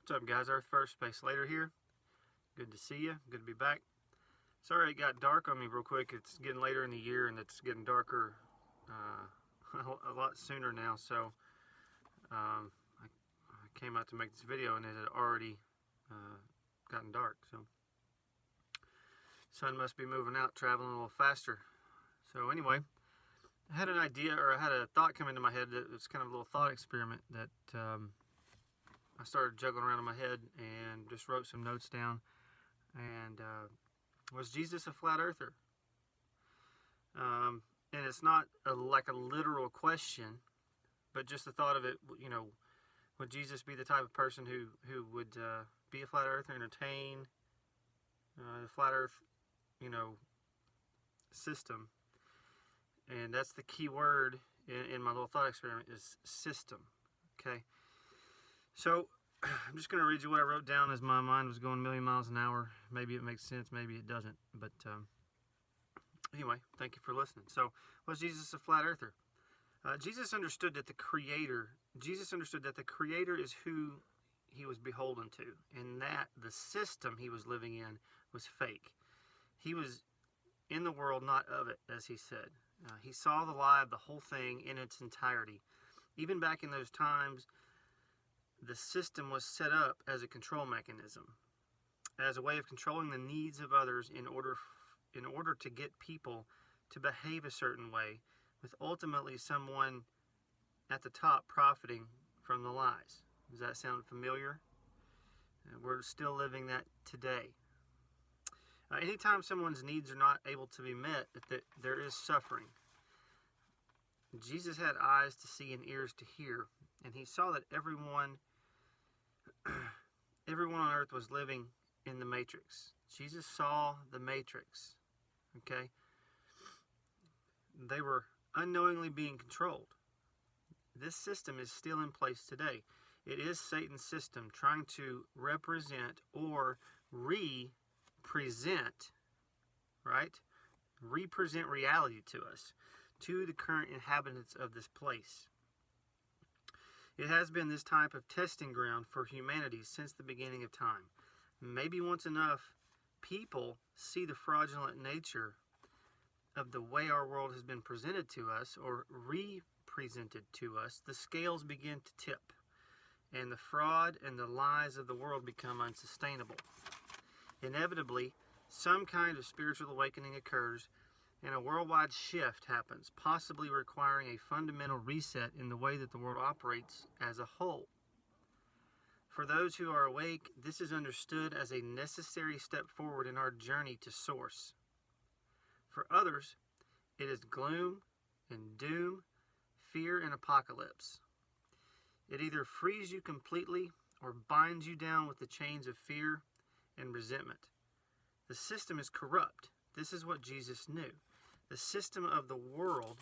What's up, guys? Earth First, Space Later here. Good to see you. Good to be back. Sorry it got dark on me real quick. It's getting later in the year and it's getting darker a lot sooner now. So I came out to make this video and it had already gotten dark. So sun must be moving out, traveling a little faster. So anyway, I had an idea, or I had a thought come into my head. That it was kind of a little thought experiment that I started juggling around in my head and just wrote some notes down. And was Jesus a flat earther? And it's not like a literal question, but just the thought of it. You know, would Jesus be the type of person who would be a flat earther, entertain the flat earth, system? And that's the key word in my little thought experiment, is system. Okay. So I'm just going to read you what I wrote down as my mind was going a million miles an hour. Maybe it makes sense, maybe it doesn't. But anyway, thank you for listening. So, was Jesus a flat earther? Jesus understood that the Creator is who he was beholden to, and that the system he was living in was fake. He was in the world, not of it, as he said. He saw the lie of the whole thing in its entirety. Even back in those times, the system was set up as a control mechanism, as a way of controlling the needs of others in order to get people to behave a certain way, with ultimately someone at the top profiting from the lies. Does that sound familiar? We're still living that today. Anytime someone's needs are not able to be met, there is suffering. Jesus had eyes to see and ears to hear, and he saw that everyone on earth was living in the matrix. Jesus saw the matrix. Okay? They were unknowingly being controlled. This system is still in place today. It is Satan's system trying to represent or represent reality to us, to the current inhabitants of this place. It has been this type of testing ground for humanity since the beginning of time. Maybe once enough people see the fraudulent nature of the way our world has been presented to us, or represented to us, the scales begin to tip, and the fraud and the lies of the world become unsustainable. Inevitably, some kind of spiritual awakening occurs, and a worldwide shift happens, possibly requiring a fundamental reset in the way that the world operates as a whole. For those who are awake, this is understood as a necessary step forward in our journey to Source. For others, it is gloom and doom, fear and apocalypse. It either frees you completely or binds you down with the chains of fear and resentment. The system is corrupt. This is what Jesus knew. The system of the world,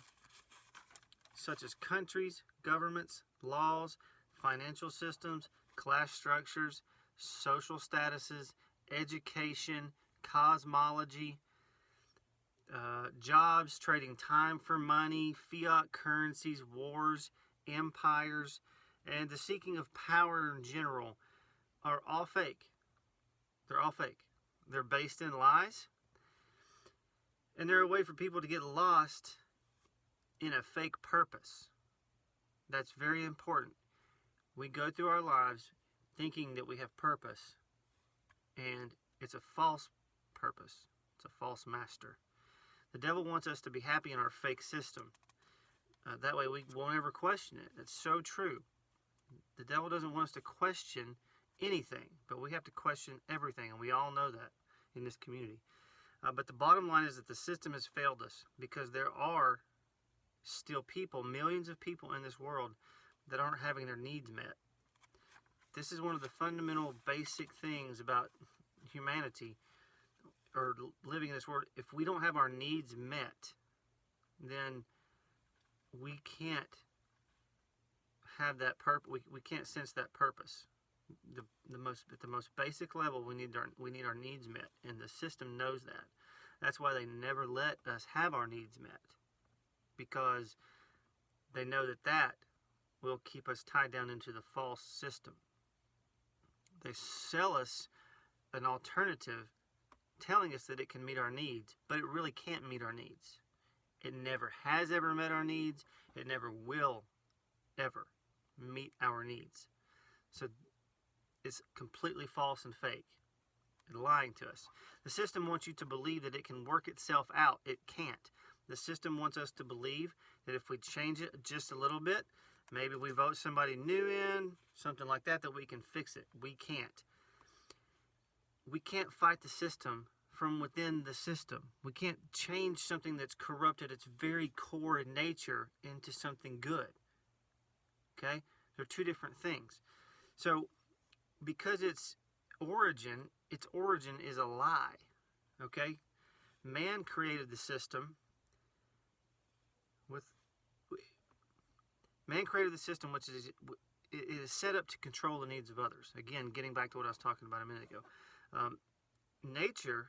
such as countries, governments, laws, financial systems, class structures, social statuses, education, cosmology, jobs, trading time for money, fiat currencies, wars, empires, and the seeking of power in general are all fake. They're all fake. They're based in lies, and they're a way for people to get lost in a fake purpose. That's very important. We go through our lives thinking that we have purpose, and it's a false purpose. It's a false master. The devil wants us to be happy in our fake system. That way we won't ever question it. It's so true. The devil doesn't want us to question anything, but we have to question everything, and we all know that in this community. But the bottom line is that the system has failed us, because there are still people, millions of people in this world, that aren't having their needs met. This is one of the fundamental basic things about humanity, or living in this world. If we don't have our needs met, then we can't have that purpose. We can't sense that purpose. At the most basic level, we need our needs met, and the system knows that. That's why they never let us have our needs met, because they know that will keep us tied down into the false system. They sell us an alternative telling us that it can meet our needs, but it really can't meet our needs. It never has ever met our needs. It never will ever meet our needs. So it's completely false and fake and lying to us. The system wants you to believe that it can work itself out. It can't. The system wants us to believe that if we change it just a little bit, maybe we vote somebody new in, something like that, that we can fix it. We can't. We can't fight the system from within the system. We can't change something that's corrupt at its very core in nature into something good. Okay? They're two different things. So, because its origin is a lie. Okay? Man created the system which is set up to control the needs of others. Again, getting back to what I was talking about a minute ago. Nature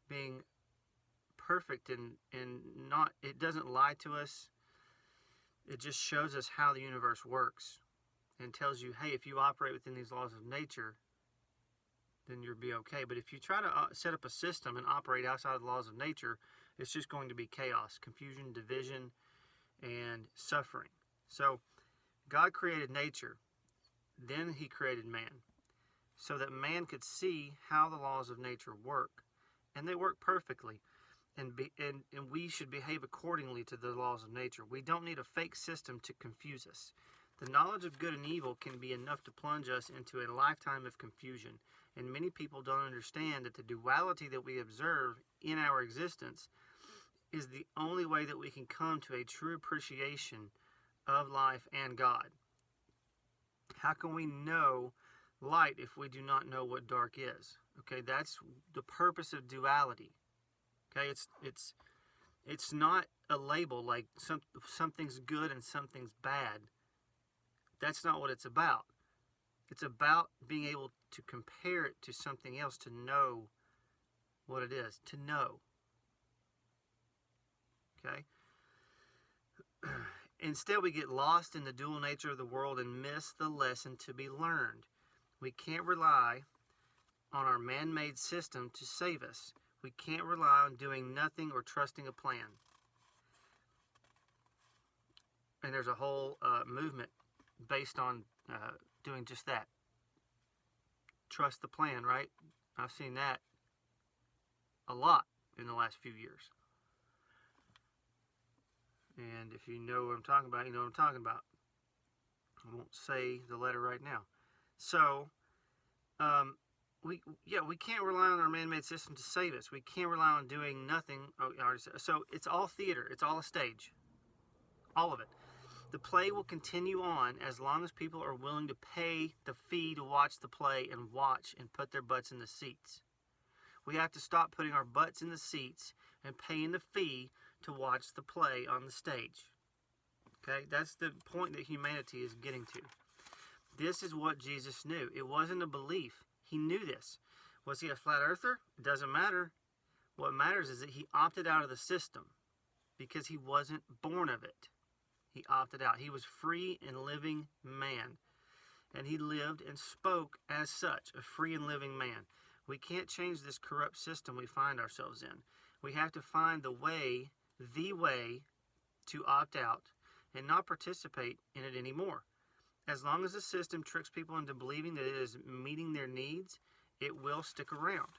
being perfect and not, it doesn't lie to us. It just shows us how the universe works and tells you, hey, if you operate within these laws of nature, then you'll be okay. But if you try to set up a system and operate outside of the laws of nature, it's just going to be chaos, confusion, division, and suffering. So God created nature, then he created man, so that man could see how the laws of nature work. And they work perfectly. And we should behave accordingly to the laws of nature. We don't need a fake system to confuse us. The knowledge of good and evil can be enough to plunge us into a lifetime of confusion. And many people don't understand that the duality that we observe in our existence is the only way that we can come to a true appreciation of life and God. How can we know light if we do not know what dark is? Okay, that's the purpose of duality. Okay, it's not a label like something's good and something's bad. That's not what it's about. It's about being able to compare it to something else to know what it is, to know. Okay? Instead, we get lost in the dual nature of the world and miss the lesson to be learned. We can't rely on our man-made system to save us. We can't rely on doing nothing or trusting a plan. And there's a whole movement based on doing just that. Trust the plan, right? I've seen that a lot in the last few years. And if you know what I'm talking about, you know what I'm talking about. I won't say the letter right now. So, we can't rely on our man-made system to save us. We can't rely on doing nothing. So it's all theater. It's all a stage. All of it. The play will continue on as long as people are willing to pay the fee to watch the play and watch and put their butts in the seats. We have to stop putting our butts in the seats and paying the fee to watch the play on the stage. Okay? That's the point that humanity is getting to. This is what Jesus knew. It wasn't a belief. He knew this. Was he a flat earther? It doesn't matter. What matters is that he opted out of the system because he wasn't born of it. He opted out. He was free and living man. And he lived and spoke as such, a free and living man. We can't change this corrupt system we find ourselves in. We have to find the way to opt out and not participate in it anymore. As long as the system tricks people into believing that it is meeting their needs, it will stick around.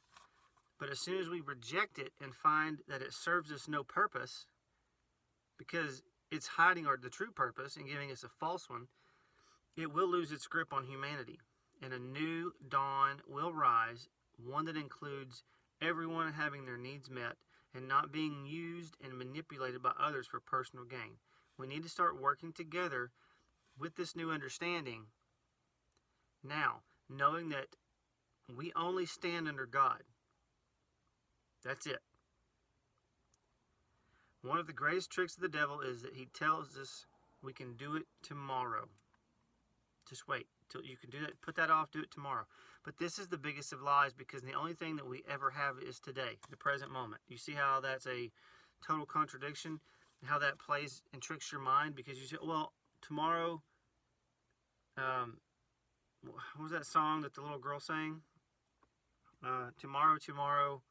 But as soon as we reject it and find that it serves us no purpose, because it's hiding the true purpose and giving us a false one, it will lose its grip on humanity. And a new dawn will rise, one that includes everyone having their needs met and not being used and manipulated by others for personal gain. We need to start working together with this new understanding now, knowing that we only stand under God. That's it. One of the greatest tricks of the devil is that he tells us we can do it tomorrow. Just wait till you can do that. Put that off, do it tomorrow. But this is the biggest of lies, because the only thing that we ever have is today, the present moment. You see how that's a total contradiction? How that plays and tricks your mind, because you say, well, tomorrow what was that song that the little girl sang? Tomorrow, tomorrow,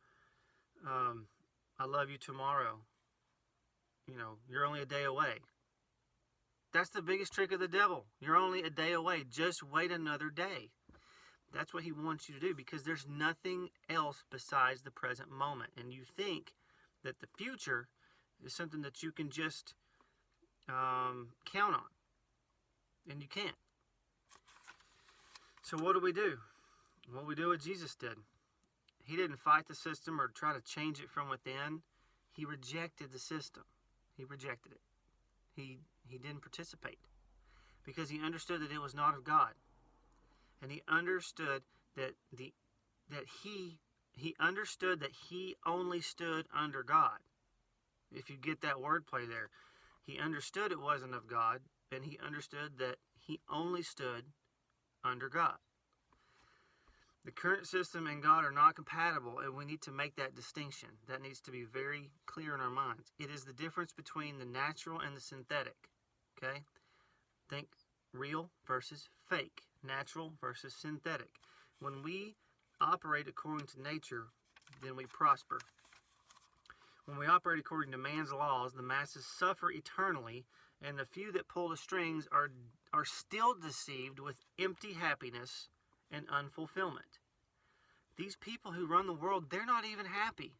I love you tomorrow. You're only a day away. That's the biggest trick of the devil. You're only a day away. Just wait another day. That's what he wants you to do, because there's nothing else besides the present moment. And you think that the future is something that you can just count on. And you can't. So what do? Well, we do what Jesus did. He didn't fight the system or try to change it from within. He rejected the system. He rejected it. He didn't participate because he understood that it was not of God. And he understood that he understood that he only stood under God. If you get that wordplay there, he understood it wasn't of God, and he understood that he only stood under God. The current system and God are not compatible, and we need to make that distinction. That needs to be very clear in our minds. It is the difference between the natural and the synthetic. Okay? Think real versus fake. Natural versus synthetic. When we operate according to nature, then we prosper. When we operate according to man's laws, the masses suffer eternally, and the few that pull the strings are still deceived with empty happiness and unfulfillment. These people who run the world, they're not even happy.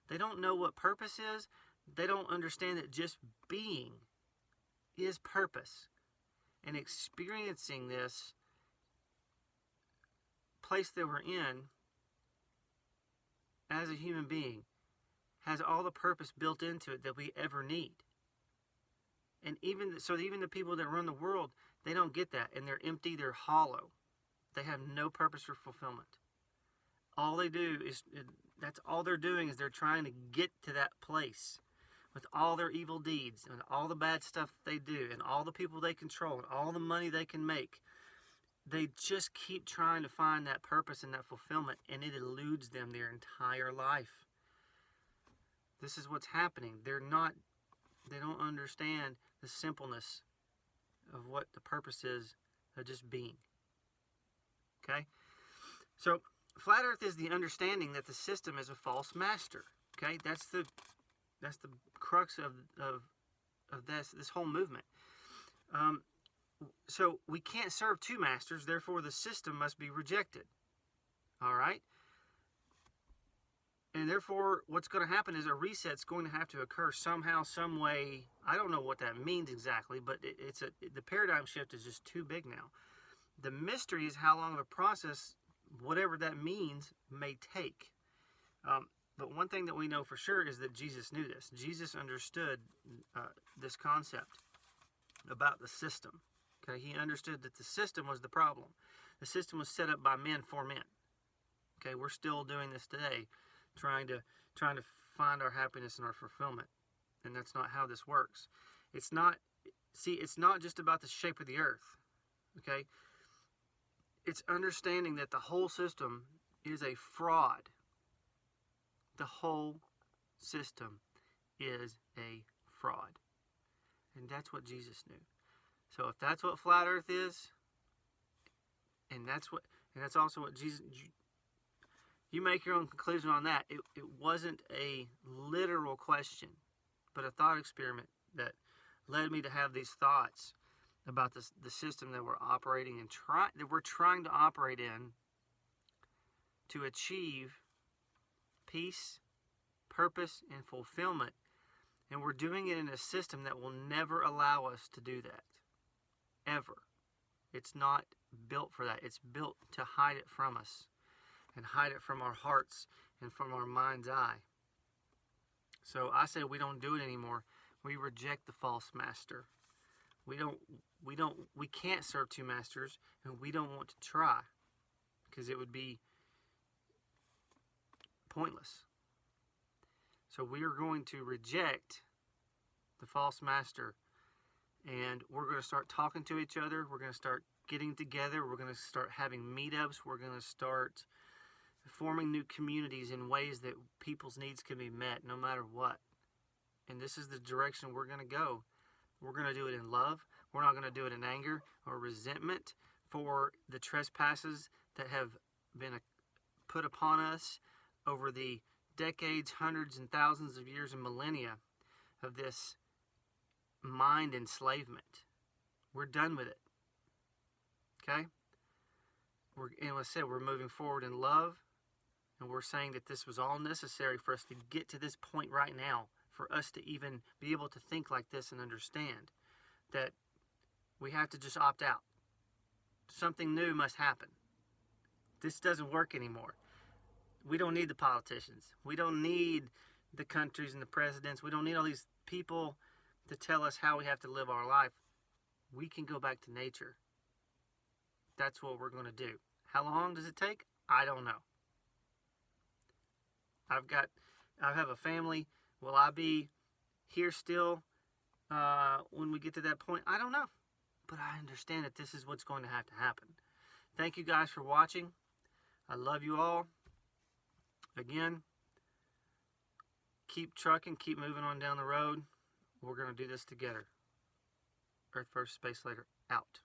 They don't know what purpose is. They don't understand that just being is purpose. And experiencing this place that we're in as a human being has all the purpose built into it that we ever need. And even the people that run the world, they don't get that, and they're empty, they're hollow. They have no purpose for fulfillment. All they do is, that's all they're doing, is they're trying to get to that place with all their evil deeds and all the bad stuff that they do and all the people they control and all the money they can make. They just keep trying to find that purpose and that fulfillment, and it eludes them their entire life. This is what's happening. They don't understand the simpleness of what the purpose is of just being. Okay? So, flat earth is the understanding that the system is a false master. Okay? That's the crux of this whole movement. So we can't serve two masters, therefore the system must be rejected. All right? And therefore, what's going to happen is a reset's going to have to occur somehow, some way. I don't know what that means exactly, but the paradigm shift is just too big now. The mystery is how long of a process, whatever that means, may take. But one thing that we know for sure is that Jesus knew this. Jesus understood this concept about the system. Okay, he understood that the system was the problem. The system was set up by men for men. Okay, we're still doing this today, trying to find our happiness and our fulfillment, and that's not how this works. It's not just about the shape of the earth. Okay, it's understanding that the whole system is a fraud. The whole system is a fraud, and that's what Jesus knew. So if that's what flat earth is, and that's also what Jesus, you make your own conclusion on that. It wasn't a literal question, but a thought experiment that led me to have these thoughts about the system that we're operating and that we're trying to operate in to achieve peace, purpose, and fulfillment. And we're doing it in a system that will never allow us to do that. Ever. It's not built for that. It's built to hide it from us and hide it from our hearts and from our mind's eye. So I say we don't do it anymore. We reject the false master. We can't serve two masters, and we don't want to try because it would be pointless. So we are going to reject the false master, and we're going to start talking to each other. We're going to start getting together. We're going to start having meetups. We're going to start forming new communities in ways that people's needs can be met no matter what. And this is the direction we're going to go. We're going to do it in love. We're not going to do it in anger or resentment, for the trespasses that have been put upon us over the decades, hundreds and thousands of years and millennia of this mind enslavement. We're done with it. Okay? And like I said, we're moving forward in love, and we're saying that this was all necessary for us to get to this point right now, for us to even be able to think like this and understand that we have to just opt out. Something new must happen. This doesn't work anymore. We don't need the politicians. We don't need the countries and the presidents. We don't need all these people to tell us how we have to live our life. We can go back to nature. That's what we're going to do. How long does it take? I don't know. I have a family. Will I be here still when we get to that point? I don't know. But I understand that this is what's going to have to happen. Thank you guys for watching. I love you all. Again, keep trucking, keep moving on down the road. We're going to do this together. Earth first, space later, out.